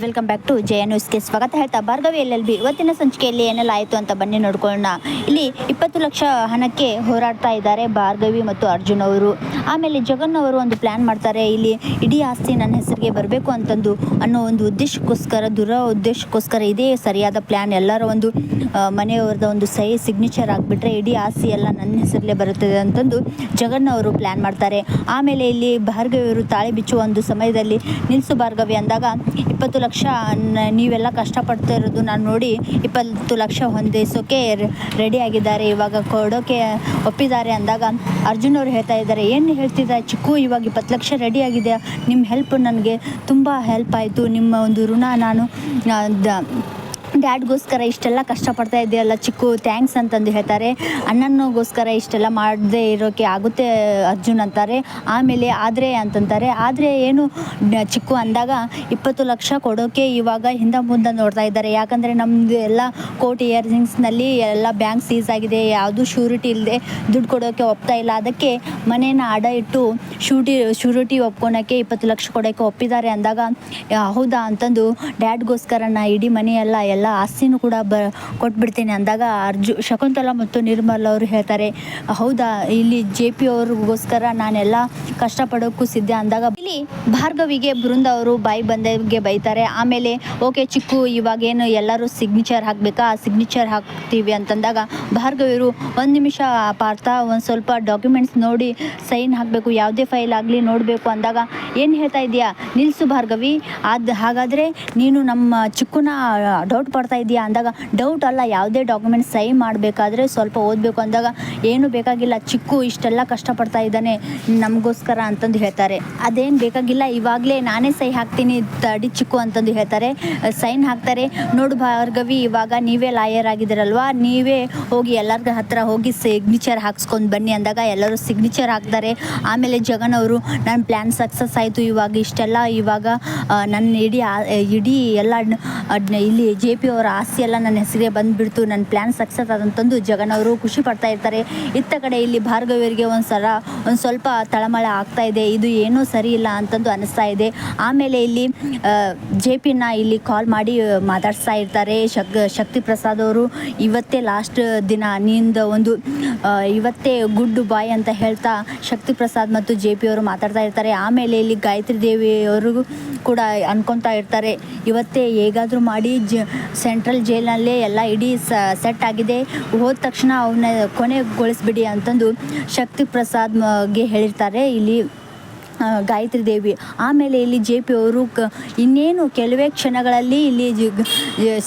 Welcome back to ಜಯ ನ್ಯೂಸ್ಗೆ ಸ್ವಾಗತ. ಹೇಳ್ತಾ ಭಾರ್ಗವಿ LLB ಇವತ್ತಿನ ಸಂಚಿಕೆಯಲ್ಲಿ ಏನೆಲ್ಲ ಆಯಿತು ಅಂತ ಬನ್ನಿ ನೋಡ್ಕೊಳ್ಳೋಣ. ಇಲ್ಲಿ 20 ಲಕ್ಷ ಹಣಕ್ಕೆ ಹೋರಾಡ್ತಾ ಇದ್ದಾರೆ ಭಾರ್ಗವಿ ಮತ್ತು ಅರ್ಜುನ್ ಅವರು. ಆಮೇಲೆ ಜಗನ್ ಅವರು ಒಂದು ಪ್ಲ್ಯಾನ್ ಮಾಡ್ತಾರೆ, ಇಲ್ಲಿ ಇಡೀ ಆಸ್ತಿ ನನ್ನ ಹೆಸರಿಗೆ ಬರಬೇಕು ಅಂತಂದು ಅನ್ನೋ ಒಂದು ಉದ್ದೇಶಕ್ಕೋಸ್ಕರ, ಉದ್ದೇಶಕ್ಕೋಸ್ಕರ ಇದೇ ಸರಿಯಾದ ಪ್ಲ್ಯಾನ್. ಎಲ್ಲರ ಒಂದು ಮನೆಯವ್ರದ ಒಂದು ಸಹಿ ಸಿಗ್ನೇಚರ್ ಆಗಿಬಿಟ್ರೆ ಇಡೀ ಆಸ್ತಿ ಎಲ್ಲ ನನ್ನ ಹೆಸರಲ್ಲೇ ಬರುತ್ತದೆ ಅಂತಂದು ಜಗನ್ ಅವರು ಪ್ಲ್ಯಾನ್ ಮಾಡ್ತಾರೆ. ಆಮೇಲೆ ಇಲ್ಲಿ ಭಾರ್ಗವಿ ಅವರು ತಾಳಿ ಬಿಚ್ಚುವ ಒಂದು ಸಮಯದಲ್ಲಿ ನಿಲ್ಲಿಸು ಭಾರ್ಗವಿ ಅಂದಾಗ 20 ಲಕ್ಷ ನೀವೆಲ್ಲ ಕಷ್ಟಪಡ್ತಾ ಇರೋದು ನಾನು ನೋಡಿ 20 ಲಕ್ಷ ಹೊಂದಿಸೋಕೆ ರೆಡಿ ಆಗಿದ್ದಾರೆ, ಇವಾಗ ಕೊಡೋಕೆ ಒಪ್ಪಿದ್ದಾರೆ ಅಂದಾಗ ಅರ್ಜುನ್ ಅವರು ಹೇಳ್ತಾ ಇದ್ದಾರೆ, ಏನು ಹೇಳ್ತಿದ್ದಾರೆ ಚಿಕ್ಕು, ಇವಾಗ 20 ಲಕ್ಷ ರೆಡಿ ಆಗಿದೆ, ನಿಮ್ಮ ಹೆಲ್ಪ್ ನನಗೆ ತುಂಬ ಹೆಲ್ಪ್ ಆಯಿತು, ನಿಮ್ಮ ಒಂದು ಋಣ ನಾನು ಡ್ಯಾಡ್ಗೋಸ್ಕರ ಇಷ್ಟೆಲ್ಲ ಕಷ್ಟಪಡ್ತಾ ಇದೆಯಲ್ಲ ಚಿಕ್ಕು, ಥ್ಯಾಂಕ್ಸ್ ಅಂತಂದು ಹೇಳ್ತಾರೆ. ಅಣ್ಣನಿಗೋಸ್ಕರ ಇಷ್ಟೆಲ್ಲ ಮಾಡದೇ ಇರೋಕ್ಕೆ ಆಗುತ್ತೆ ಅರ್ಜುನ್ ಅಂತಾರೆ. ಆಮೇಲೆ ಆದರೆ ಅಂತಂತಾರೆ, ಆದರೆ ಏನು ಚಿಕ್ಕು ಅಂದಾಗ 20 ಲಕ್ಷ ಕೊಡೋಕ್ಕೆ ಇವಾಗ ಹಿಂದೆ ಮುಂದೆ ನೋಡ್ತಾ ಇದ್ದಾರೆ. ಯಾಕಂದರೆ ನಮ್ಮದು ಎಲ್ಲ ಕೋರ್ಟ್ ಇಯರಿಂಗ್ಸ್ನಲ್ಲಿ ಎಲ್ಲ ಬ್ಯಾಂಕ್ ಸೀಸ್ ಆಗಿದೆ, ಯಾವುದೂ ಶ್ಯೂರಿಟಿ ಇಲ್ಲದೆ ದುಡ್ಡು ಕೊಡೋಕ್ಕೆ ಒಪ್ತಾ ಇಲ್ಲ. ಅದಕ್ಕೆ ಮನೇನ ಅಡ ಇಟ್ಟು ಶ್ಯೂರಿಟಿ ಒಪ್ಕೊಳಕ್ಕೆ 20 ಲಕ್ಷ ಕೊಡೋಕ್ಕೆ ಒಪ್ಪಿದ್ದಾರೆ ಅಂದಾಗ ಹೌದಾ ಅಂತಂದು ಡ್ಯಾಡ್ಗೋಸ್ಕರ ನಾ ಇಡೀ ಮನೆಯೆಲ್ಲ ಆಸ್ತಿನೂ ಕೂಡ ಕೊಟ್ಬಿಡ್ತೀನಿ ಅಂದಾಗ ಶಕುಂತಲಾ ಮತ್ತು ನಿರ್ಮಲ್ ಅವರು ಹೇಳ್ತಾರೆ, ಹೌದಾ, ಇಲ್ಲಿ JP ಅವ್ರಿಗೋಸ್ಕರ ನಾನೆಲ್ಲ ಕಷ್ಟಪಡೋಕ್ಕೂ ಸಿದ್ಧ ಅಂದಾಗ ಇಲ್ಲಿ ಭಾರ್ಗವಿಗೆ ಬೃಂದ ಅವರು ಬಾಯಿ ಬಂದಾಗೆ ಬೈತಾರೆ. ಆಮೇಲೆ ಓಕೆ ಚಿಕ್ಕು, ಇವಾಗೇನು ಎಲ್ಲರೂ ಸಿಗ್ನೇಚರ್ ಹಾಕಬೇಕಾ, ಸಿಗ್ನೇಚರ್ ಹಾಕ್ತೀವಿ ಅಂತಂದಾಗ ಭಾರ್ಗವಿಯವರು 1 ನಿಮಿಷ ಪಾರ್ಥ, ಒಂದು ಸ್ವಲ್ಪ ಡಾಕ್ಯುಮೆಂಟ್ಸ್ ನೋಡಿ ಸೈನ್ ಹಾಕಬೇಕು, ಯಾವುದೇ ಫೈಲ್ ಆಗಲಿ ನೋಡಬೇಕು ಅಂದಾಗ ಏನು ಹೇಳ್ತಾ ಇದೆಯಾ, ನಿಲ್ಲಿಸು ಭಾರ್ಗವಿ, ಹಾಗಾದರೆ ನೀನು ನಮ್ಮ ಚಿಕ್ಕುನ ಡೌಟ್ ಪಡ್ತಾ ಇದೆಯಾ ಅಂದಾಗ ಡೌಟ್ ಅಲ್ಲ, ಯಾವುದೇ ಡಾಕ್ಯುಮೆಂಟ್ಸ್ ಸೈನ್ ಮಾಡಬೇಕಾದ್ರೆ ಸ್ವಲ್ಪ ಓದಬೇಕು ಅಂದಾಗ ಏನು ಬೇಕಾಗಿಲ್ಲ ಚಿಕ್ಕು, ಇಷ್ಟೆಲ್ಲ ಕಷ್ಟಪಡ್ತಾ ಇದ್ದಾನೆ ನಮಗೋಸ್ಕರ ಅಂತಂದು ಹೇಳ್ತಾರೆ. ಅದೇನು ಬೇಕಾಗಿಲ್ಲ, ಇವಾಗಲೇ ನಾನೇ ಸಹಿ ಹಾಕ್ತೀನಿ ತಡಿ ಚಿಕ್ಕು ಅಂತಂದು ಹೇಳ್ತಾರೆ. ಸೈನ್ ಹಾಕ್ತಾರೆ. ನೋಡು ಭಾರ್ಗವಿ, ಇವಾಗ ನೀವೇ ಲಾಯರ್ ಆಗಿದ್ದೀರಲ್ವಾ, ನೀವೇ ಹೋಗಿ ಎಲ್ಲರ ಹತ್ರ ಹೋಗಿ ಸಿಗ್ನೇಚರ್ ಹಾಕ್ಸ್ಕೊಂಡು ಬನ್ನಿ ಅಂದಾಗ ಎಲ್ಲರೂ ಸಿಗ್ನೇಚರ್ ಹಾಕ್ತಾರೆ. ಆಮೇಲೆ ಜಗನ್ ಅವರು ನನ್ನ ಪ್ಲ್ಯಾನ್ ಸಕ್ಸಸ್ ಆಯಿತು, ಇವಾಗ ಇಷ್ಟೆಲ್ಲ ಇವಾಗ ನನ್ನ ಇಡೀ ಎಲ್ಲ ಇಲ್ಲಿ JP ಅವರ ಆಸ್ತಿ ಎಲ್ಲ ನನ್ನ ಹೆಸರಿಗೆ ಬಂದುಬಿಡ್ತು, ನನ್ನ ಪ್ಲ್ಯಾನ್ ಸಕ್ಸಸ್ ಆದಂತಂದು ಜಗನ್ ಅವರು ಖುಷಿ ಪಡ್ತಾ ಇರ್ತಾರೆ. ಇತ್ತ ಕಡೆ ಇಲ್ಲಿ ಭಾರ್ಗವಿಯರಿಗೆ ಒಂದು ಸ್ವಲ್ಪ ತಳಮಳ ಆಗ್ತಾ ಇದೆ, ಇದು ಏನೂ ಸರಿ ಇಲ್ಲ ಅಂತಂದು ಅನ್ನಿಸ್ತಾ ಇದೆ. ಆಮೇಲೆ ಇಲ್ಲಿ JPನ ಇಲ್ಲಿ ಕಾಲ್ ಮಾಡಿ ಮಾತಾಡಿಸ್ತಾ ಇರ್ತಾರೆ. ಶಕ್ತಿ ಪ್ರಸಾದ್ ಅವರು ಇವತ್ತೇ ಲಾಸ್ಟ್ ದಿನ, ನಿಂದ ಒಂದು ಇವತ್ತೇ ಗುಡ್ ಬಾಯ್ ಅಂತ ಹೇಳ್ತಾ ಶಕ್ತಿ ಪ್ರಸಾದ್ ಮತ್ತು JP ಅವರು ಮಾತಾಡ್ತಾ ಇರ್ತಾರೆ. ಆಮೇಲೆ ಇಲ್ಲಿ ಗಾಯತ್ರಿ ದೇವಿ ಅವ್ರಿಗೂ ಕೂಡ ಅನ್ಕೊತಾ ಇರ್ತಾರೆ, ಇವತ್ತೇ ಹೇಗಾದರೂ ಮಾಡಿ ಸೆಂಟ್ರಲ್ ಜೈಲಲ್ಲೇ ಎಲ್ಲ ಇಡೀ ಸೆಟ್ ಆಗಿದೆ, ಹೋದ ತಕ್ಷಣ ಅವನ್ನ ಕೊನೆಗೊಳಿಸ್ಬಿಡಿ ಅಂತಂದು ಶಕ್ತಿ ಪ್ರಸಾದ್ಗೆ ಹೇಳಿರ್ತಾರೆ ಇಲ್ಲಿ ಗಾಯತ್ರಿ ದೇವಿ. ಆಮೇಲೆ ಇಲ್ಲಿ JP ಅವರು ಇನ್ನೇನು ಕೆಲವೇ ಕ್ಷಣಗಳಲ್ಲಿ ಇಲ್ಲಿ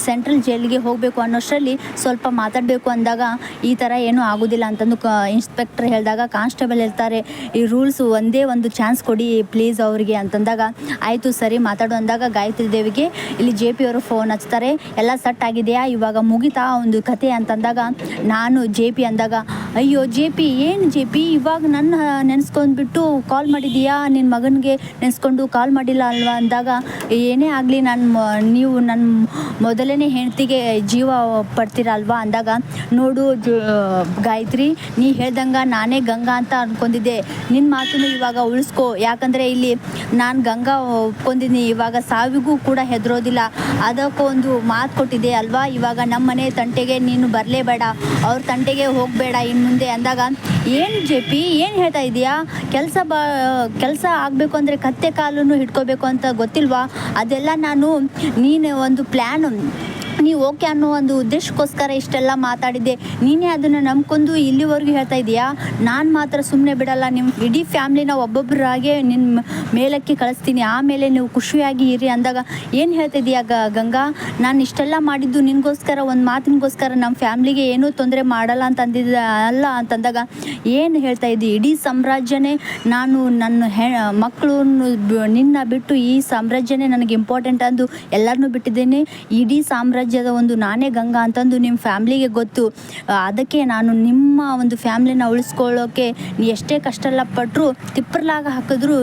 ಸೆಂಟ್ರಲ್ ಜೈಲಿಗೆ ಹೋಗಬೇಕು ಅನ್ನೋಷ್ಟರಲ್ಲಿ ಸ್ವಲ್ಪ ಮಾತಾಡಬೇಕು ಅಂದಾಗ ಈ ಥರ ಏನೂ ಆಗೋದಿಲ್ಲ ಅಂತಂದು ಇನ್ಸ್ಪೆಕ್ಟರ್ ಹೇಳಿದಾಗ ಕಾನ್ಸ್ಟೇಬಲ್ ಹೇಳ್ತಾರೆ, ಈ ರೂಲ್ಸ್ ಒಂದೇ ಒಂದು ಚಾನ್ಸ್ ಕೊಡಿ ಪ್ಲೀಸ್ ಅವರಿಗೆ ಅಂತಂದಾಗ ಆಯಿತು ಸರಿ ಮಾತಾಡು ಅಂದಾಗ ಗಾಯತ್ರಿ ದೇವಿಗೆ ಇಲ್ಲಿ JP ಅವರು ಫೋನ್ ಹಚ್ತಾರೆ. ಎಲ್ಲ ಸೆಟ್ ಆಗಿದೆಯಾ, ಇವಾಗ ಮುಗಿತಾ ಒಂದು ಕತೆ ಅಂತಂದಾಗ ನಾನು JP ಅಂದಾಗ, ಅಯ್ಯೋ JP, ಏನು JP ಇವಾಗ ನನ್ನ ನೆನೆಸ್ಕೊಂಡ್ಬಿಟ್ಟು ಕಾಲ್ ಮಾಡಿದೀಯಾ, ನಿನ್ನ ಮಗನಿಗೆ ನೆನೆಸ್ಕೊಂಡು ಕಾಲ್ ಮಾಡಿಲ್ಲ ಅಲ್ವಾ ಅಂದಾಗ, ಏನೇ ಆಗಲಿ ನೀವು ನನ್ನ ಮೊದಲನೇ ಹೆಂಡತಿಗೆ ಜೀವ ಪಡ್ತೀರ ಅಲ್ವಾ ಅಂದಾಗ, ನೋಡು ಗಾಯತ್ರಿ, ನೀ ಹೇಳ್ದಂಗೆ ನಾನೇ ಗಂಗಾ ಅಂತ ಅಂದ್ಕೊಂಡಿದ್ದೆ, ನಿನ್ನ ಮಾತನ್ನು ಇವಾಗ ಉಳಿಸ್ಕೊ, ಯಾಕಂದರೆ ಇಲ್ಲಿ ನಾನು ಗಂಗಾ ಒಪ್ಕೊಂಡಿದ್ದೀನಿ, ಇವಾಗ ಸಾವಿಗೂ ಕೂಡ ಹೆದರೋದಿಲ್ಲ, ಅದಕ್ಕೊಂದು ಮಾತು ಕೊಟ್ಟಿದೆ ಅಲ್ವಾ, ಇವಾಗ ನಮ್ಮ ಮನೆ ತಂಟೆಗೆ ನೀನು ಬರಲೇಬೇಡ, ಅವ್ರ ತಂಟೆಗೆ ಹೋಗಬೇಡ ಇನ್ನು ಮುಂದೆ ಅಂದಾಗ, ಏನು JP ಏನು ಹೇಳ್ತಾ ಇದೆಯಾ, ಕೆಲಸ ಆಗಬೇಕು ಅಂದರೆ ಕತ್ತೆ ಕಾಲನ್ನು ಹಿಡ್ಕೋಬೇಕು ಅಂತ ಗೊತ್ತಿಲ್ವಾ, ಅದೆಲ್ಲ ನೀನು ಒಂದು ಪ್ಲ್ಯಾನ್, ನೀವು ಓಕೆ ಅನ್ನೋ ಒಂದು ಉದ್ದೇಶಕ್ಕೋಸ್ಕರ ಇಷ್ಟೆಲ್ಲ ಮಾತಾಡಿದ್ದೆ, ನೀನೇ ಅದನ್ನು ನಂಬ್ಕೊಂಡು ಇಲ್ಲಿವರೆಗೂ ಹೇಳ್ತಾ ಇದೆಯಾ, ನಾನು ಮಾತ್ರ ಸುಮ್ಮನೆ ಬಿಡಲ್ಲ, ನಿಮ್ಮ ಇಡೀ ಫ್ಯಾಮ್ಲಿನ ಒಬ್ಬೊಬ್ಬರಾಗೆ ನಿನ್ನ ಮೇಲಕ್ಕೆ ಕಳಿಸ್ತೀನಿ, ಆಮೇಲೆ ನೀವು ಖುಷಿಯಾಗಿ ಇರಿ ಅಂದಾಗ, ಏನು ಹೇಳ್ತಾ ಇದೆಯಾ ಗಂಗಾ, ನಾನು ಇಷ್ಟೆಲ್ಲ ಮಾಡಿದ್ದು ನಿನಗೋಸ್ಕರ, ಒಂದು ಮಾತಿನಗೋಸ್ಕರ, ನಮ್ಮ ಫ್ಯಾಮ್ಲಿಗೆ ಏನೂ ತೊಂದರೆ ಮಾಡಲ್ಲ ಅಂತ ಅಂದಿದ್ದ ಅಲ್ಲ ಅಂತಂದಾಗ, ಏನು ಹೇಳ್ತಾ ಇದ್ದಿ, ಇಡೀ ಸಾಮ್ರಾಜ್ಯನೇ ನಾನು ನನ್ನ ಮಕ್ಕಳು ನಿನ್ನ ಬಿಟ್ಟು ಈ ಸಾಮ್ರಾಜ್ಯನೇ ನನಗೆ ಇಂಪಾರ್ಟೆಂಟ್ ಅಂದು ಎಲ್ಲರನ್ನೂ ಬಿಟ್ಟಿದ್ದೇನೆ, ಇಡೀ ಸಾಮ್ರಾಜ್ಯ ರಾಜ್ಯದ ಒಂದು ನಾನೇ ಗಂಗಾ ಅಂತಂದು ನಿಮ್ಮ ಫ್ಯಾಮ್ಲಿಗೆ ಗೊತ್ತು. ಅದಕ್ಕೆ ನಾನು ನಿಮ್ಮ ಒಂದು ಫ್ಯಾಮ್ಲಿನ ಉಳಿಸ್ಕೊಳ್ಳೋಕ್ಕೆ ಎಷ್ಟೇ ಕಷ್ಟ ಪಟ್ಟರು ತಿಪ್ಪರ್ಲಾಗ ಹಾಕಿದ್ರು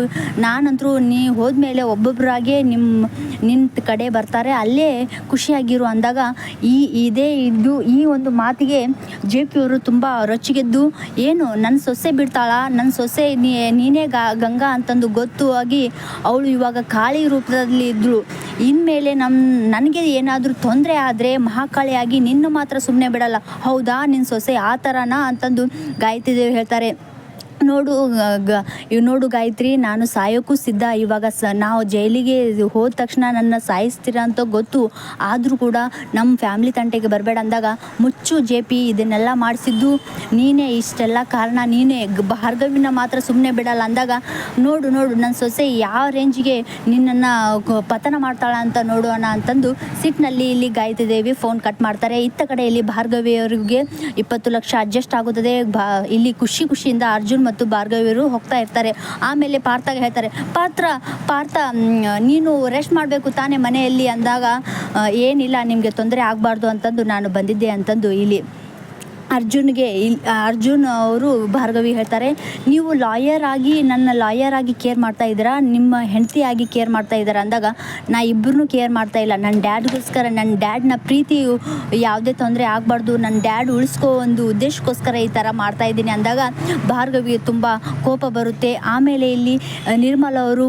ನಾನಂತರೂ ನೀ ಹೋದ್ಮೇಲೆ ಒಬ್ಬೊಬ್ಬರಾಗೆ ನಿನ್ನ ಕಡೆ ಬರ್ತಾರೆ, ಅಲ್ಲೇ ಖುಷಿಯಾಗಿರು ಅಂದಾಗ ಈ ಒಂದು ಮಾತಿಗೆ ಜೆ ಪಿ ಅವರು ತುಂಬ ರೊಚ್ಚಿಗೆದ್ದು, ಏನು ನನ್ನ ಸೊಸೆ ಬಿಡ್ತಾಳ, ನನ್ನ ಸೊಸೆ ನೀನೇ ಗಂಗಾ ಅಂತಂದು ಗೊತ್ತು ಆಗಿ ಅವಳು ಇವಾಗ ಕಾಳಿ ರೂಪದಲ್ಲಿ ಇದ್ಳು, ಇನ್ಮೇಲೆ ನನಗೆ ಏನಾದರೂ ತೊಂದರೆ ಆದರೆ ಮಹಾಕಾಳಿಯಾಗಿ ನಿನ್ನ ಮಾತ್ರ ಸುಮ್ಮನೆ ಬಿಡಲ್ಲ, ಹೌದಾ ನಿನ್ನ ಸೊಸೆ ಆ ಥರನಾ ಅಂತಂದು ಗಾಯತ್ರಿ ದೇವಿ ಹೇಳ್ತಾರೆ. ನೋಡು ಗಾಯತ್ರಿ, ನಾನು ಸಾಯೋಕ್ಕೂ ಸಿದ್ಧ. ಇವಾಗ ನಾವು ಜೈಲಿಗೆ ಹೋದ ತಕ್ಷಣ ನನ್ನ ಸಾಯಿಸ್ತೀರ ಅಂತ ಗೊತ್ತು, ಆದರೂ ಕೂಡ ನಮ್ಮ ಫ್ಯಾಮ್ಲಿ ತಂಟೆಗೆ ಬರಬೇಡ ಅಂದಾಗ, ಮುಚ್ಚು ಜೆ ಪಿ, ಇದನ್ನೆಲ್ಲ ಮಾಡಿಸಿದ್ದು ನೀನೇ, ಇಷ್ಟೆಲ್ಲ ಕಾರಣ ನೀನೇ, ಭಾರ್ಗವಿನ ಮಾತ್ರ ಸುಮ್ಮನೆ ಬಿಡಲ್ಲ ಅಂದಾಗ, ನೋಡು ನನ್ನ ಸೊಸೆ ಯಾವ ರೇಂಜಿಗೆ ನಿನ್ನನ್ನು ಪತನ ಮಾಡ್ತಾಳ ಅಂತ ನೋಡೋಣ ಅಂತಂದು ಸಿಟ್ಟಿನಲ್ಲಿ ಇಲ್ಲಿ ಗಾಯತ್ರಿ ದೇವಿ ಫೋನ್ ಕಟ್ ಮಾಡ್ತಾರೆ. ಇತ್ತ ಕಡೆಯಲ್ಲಿ ಭಾರ್ಗವಿಯವರಿಗೆ 20 ಲಕ್ಷ ಅಡ್ಜಸ್ಟ್ ಆಗುತ್ತದೆ. ಇಲ್ಲಿ ಖುಷಿಯಿಂದ ಅರ್ಜುನ್ ಮತ್ತು ಭಾರ್ಗವಿಯರು ಹೋಗ್ತಾ ಇರ್ತಾರೆ. ಆಮೇಲೆ ಪಾರ್ಥಗೆ ಹೇಳ್ತಾರೆ, ಪಾರ್ಥ ನೀನು ರೆಸ್ಟ್ ಮಾಡಬೇಕು ತಾನೇ ಮನೆಯಲ್ಲಿ ಅಂದಾಗ, ಏನಿಲ್ಲ ನಿಮಗೆ ತೊಂದರೆ ಆಗಬಾರ್ದು ಅಂತಂದು ನಾನು ಬಂದಿದ್ದೆ ಅಂತಂದು ಇಲ್ಲಿ ಅರ್ಜುನ್ ಅವರು ಭಾರ್ಗವಿ ಹೇಳ್ತಾರೆ, ನೀವು ನನ್ನ ಲಾಯರ್ ಆಗಿ ಕೇರ್ ಮಾಡ್ತಾ ಇದ್ದೀರಾ, ನಿಮ್ಮ ಹೆಂಡತಿಯಾಗಿ ಕೇರ್ ಮಾಡ್ತಾ ಇದ್ದೀರಾ ಅಂದಾಗ, ನಾ ಇಬ್ಬರನ್ನೂ ಕೇರ್ ಮಾಡ್ತಾ ಇಲ್ಲ, ನನ್ನ ಡ್ಯಾಡ್ಗೋಸ್ಕರ, ನನ್ನ ಡ್ಯಾಡ್ನ ಪ್ರೀತಿ ಯಾವುದೇ ತೊಂದರೆ ಆಗಬಾರ್ದು, ನನ್ನ ಡ್ಯಾಡ್ ಉಳಿಸ್ಕೋ ಒಂದು ಉದ್ದೇಶಕ್ಕೋಸ್ಕರ ಈ ಥರ ಮಾಡ್ತಾ ಇದ್ದೀನಿ ಅಂದಾಗ ಭಾರ್ಗವಿಗೆ ತುಂಬ ಕೋಪ ಬರುತ್ತೆ. ಆಮೇಲೆ ಇಲ್ಲಿ ನಿರ್ಮಲ ಅವರು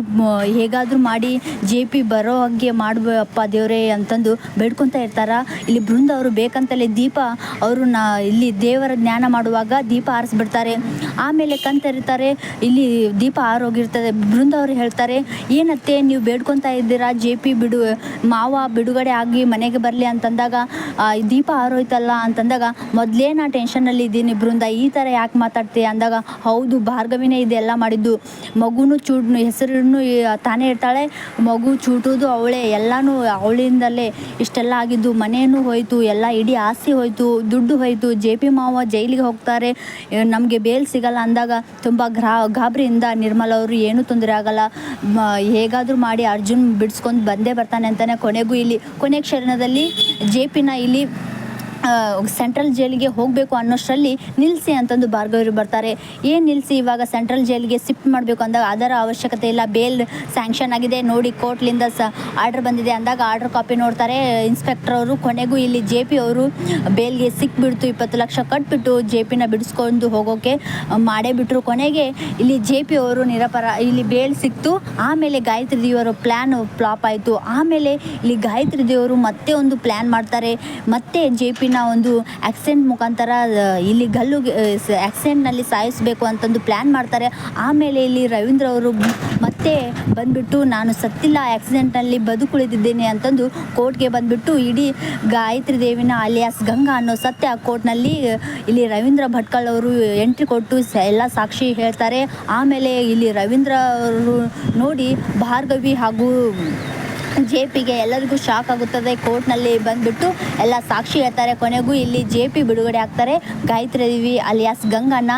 ಹೇಗಾದರೂ ಮಾಡಿ ಜೆ ಪಿ ಬರೋ ಹಾಗೆ ಮಾಡಬೇಕಪ್ಪ ದೇವರೇ ಅಂತಂದು ಬೇಡ್ಕೊತಾ ಇರ್ತಾರೆ. ಇಲ್ಲಿ ಬೃಂದ ಅವರು ಬೇಕಂತಲೇ ದೀಪ ಅವರು ಇಲ್ಲಿ ದೇವರ ಜ್ಞಾನ ಮಾಡುವಾಗ ದೀಪ ಆರಿಸ್ಬಿಡ್ತಾರೆ. ಆಮೇಲೆ ಕಣ್ತರಿತಾರೆ, ಇಲ್ಲಿ ದೀಪ ಆರೋಗಿರ್ತದೆ. ಬೃಂದ ಅವರು ಹೇಳ್ತಾರೆ, ಏನತ್ತೆ ನೀವು ಬೇಡ್ಕೊತಾ ಇದ್ದೀರಾ ಜೆ ಪಿ ಮಾವ ಬಿಡುಗಡೆ ಆಗಿ ಮನೆಗೆ ಬರಲಿ ಅಂತಂದಾಗ, ದೀಪ ಆರೋಯ್ತಲ್ಲ ಅಂತಂದಾಗ, ಮೊದಲೇ ನಾ ಟೆನ್ಷನಲ್ಲಿ ಇದ್ದೀನಿ ಬೃಂದ, ಈ ಥರ ಯಾಕೆ ಮಾತಾಡ್ತೀಯ ಅಂದಾಗ, ಹೌದು ಭಾರ್ಗವಿನೇ ಇದೆಲ್ಲ ಮಾಡಿದ್ದು, ಮಗುನು ಹೆಸರನ್ನು ತಾನೇ ಇರ್ತಾಳೆ, ಮಗು ಚೂಟೋದು ಅವಳೇ, ಎಲ್ಲನೂ ಅವಳಿಂದಲೇ ಇಷ್ಟೆಲ್ಲ ಆಗಿದ್ದು, ಮನೆಯೂ ಹೋಯಿತು, ಎಲ್ಲ ಇಡೀ ಆಸ್ತಿ ಹೋಯಿತು, ದುಡ್ಡು ಹೋಯಿತು, ಜೆ ಪಿ ಮಾವ ಜೈಲಿಗೆ ಹೋಗ್ತಾರೆ, ನಮಗೆ ಬೇಲ್ ಸಿಗಲ್ಲ ಅಂದಾಗ ತುಂಬ ಗಾಬರಿಯಿಂದ ನಿರ್ಮಲ ಅವರು ಏನೂ ತೊಂದರೆ ಆಗಲ್ಲ, ಹೇಗಾದರೂ ಮಾಡಿ ಅರ್ಜುನ್ ಬಿಡಿಸ್ಕೊಂಡು ಬಂದೇ ಬರ್ತಾನೆ ಅಂತಾನೆ ಕೊನೆ ಕ್ಷಣದಲ್ಲಿ ಜೆ ಪಿನ ಇಲ್ಲಿ ಸೆಂಟ್ರಲ್ ಜೈಲಿಗೆ ಹೋಗಬೇಕು ಅನ್ನೋಷ್ಟರಲ್ಲಿ ನಿಲ್ಲಿಸಿ ಅಂತಂದು ಭಾರ್ಗವರು ಬರ್ತಾರೆ. ಏನು ನಿಲ್ಲಿಸಿ, ಇವಾಗ ಸೆಂಟ್ರಲ್ ಜೈಲಿಗೆ ಶಿಫ್ಟ್ ಮಾಡಬೇಕು ಅಂದಾಗ ಅದರ ಅವಶ್ಯಕತೆ ಇಲ್ಲ, ಬೇಲ್ ಸ್ಯಾಂಕ್ಷನ್ ಆಗಿದೆ ನೋಡಿ, ಕೋರ್ಟ್ಲಿಂದ ಆರ್ಡರ್ ಬಂದಿದೆ ಅಂದಾಗ ಆರ್ಡರ್ ಕಾಪಿ ನೋಡ್ತಾರೆ ಇನ್ಸ್ಪೆಕ್ಟರ್ ಅವರು. ಕೊನೆಗೂ ಇಲ್ಲಿ ಜೆ ಪಿ ಅವರು ಬೇಲ್ಗೆ ಸಿಕ್ಬಿಡ್ತು, 20 ಲಕ್ಷ ಕಟ್ಬಿಟ್ಟು ಜೆ ಪಿನ ಬಿಡಿಸ್ಕೊಂಡು ಹೋಗೋಕ್ಕೆ ಮಾಡೇ ಬಿಟ್ಟರು. ಕೊನೆಗೆ ಇಲ್ಲಿ ಜೆ ಪಿ ಅವರು ಇಲ್ಲಿ ಬೇಲ್ ಸಿಕ್ತು. ಆಮೇಲೆ ಗಾಯತ್ರಿ ದೇವರು ಪ್ಲ್ಯಾನ್ ಫ್ಲಾಪ್ ಆಯಿತು. ಆಮೇಲೆ ಇಲ್ಲಿ ಗಾಯತ್ರಿ ದೇವರು ಮತ್ತೆ ಒಂದು ಪ್ಲ್ಯಾನ್ ಮಾಡ್ತಾರೆ, ಮತ್ತೆ ಜೆ ಪಿ ಒಂದು ಆಕ್ಸಿಡೆಂಟ್ ಮುಖಾಂತರ ಇಲ್ಲಿ ಆಕ್ಸಿಡೆಂಟ್ನಲ್ಲಿ ಸಾಯಿಸಬೇಕು ಅಂತಂದು ಪ್ಲ್ಯಾನ್ ಮಾಡ್ತಾರೆ. ಆಮೇಲೆ ಇಲ್ಲಿ ರವೀಂದ್ರ ಅವರು ಮತ್ತೆ ಬಂದುಬಿಟ್ಟು, ನಾನು ಸತ್ತಿಲ್ಲ, ಆಕ್ಸಿಡೆಂಟ್ನಲ್ಲಿ ಬದುಕುಳಿದಿದ್ದೇನೆ ಅಂತಂದು ಕೋರ್ಟ್ಗೆ ಬಂದುಬಿಟ್ಟು ಇಡೀ ಗಾಯತ್ರಿ ದೇವಿನ ಅಲಿಯಾಸ್ ಗಂಗಾ ಅನ್ನೋ ಸತ್ಯ ಕೋರ್ಟ್ನಲ್ಲಿ ಇಲ್ಲಿ ರವೀಂದ್ರ ಭಟ್ಕಳ್ ಅವರು ಎಂಟ್ರಿ ಕೊಟ್ಟು ಎಲ್ಲ ಸಾಕ್ಷಿ ಹೇಳ್ತಾರೆ. ಆಮೇಲೆ ಇಲ್ಲಿ ರವೀಂದ್ರ ಅವರು ನೋಡಿ ಭಾರ್ಗವಿ ಹಾಗೂ ಜೆ ಪಿಗೆ ಎಲ್ಲರಿಗೂ ಶಾಕ್ ಆಗುತ್ತದೆ. ಕೋರ್ಟ್ನಲ್ಲಿ ಬಂದುಬಿಟ್ಟು ಎಲ್ಲ ಸಾಕ್ಷಿ ಹೇಳ್ತಾರೆ. ಕೊನೆಗೂ ಇಲ್ಲಿ ಜೆ ಪಿ ಬಿಡುಗಡೆ ಆಗ್ತಾರೆ. ಗಾಯತ್ರಿ ದೇವಿ ಅಲಿಯಾಸ್ ಗಂಗನ್ನ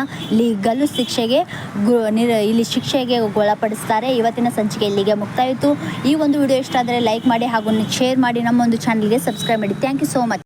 ಇಲ್ಲಿ ಶಿಕ್ಷೆಗೆ ಒಳಪಡಿಸ್ತಾರೆ. ಇವತ್ತಿನ ಸಂಚಿಕೆ ಇಲ್ಲಿಗೆ ಮುಕ್ತಾಯಿತು. ಈ ಒಂದು ವಿಡಿಯೋ ಇಷ್ಟ ಆದರೆ ಲೈಕ್ ಮಾಡಿ ಹಾಗೂ ಶೇರ್ ಮಾಡಿ, ನಮ್ಮ ಒಂದು ಚಾನಲ್ಗೆ ಸಬ್ಸ್ಕ್ರೈಬ್ ಮಾಡಿ. Thank you so much.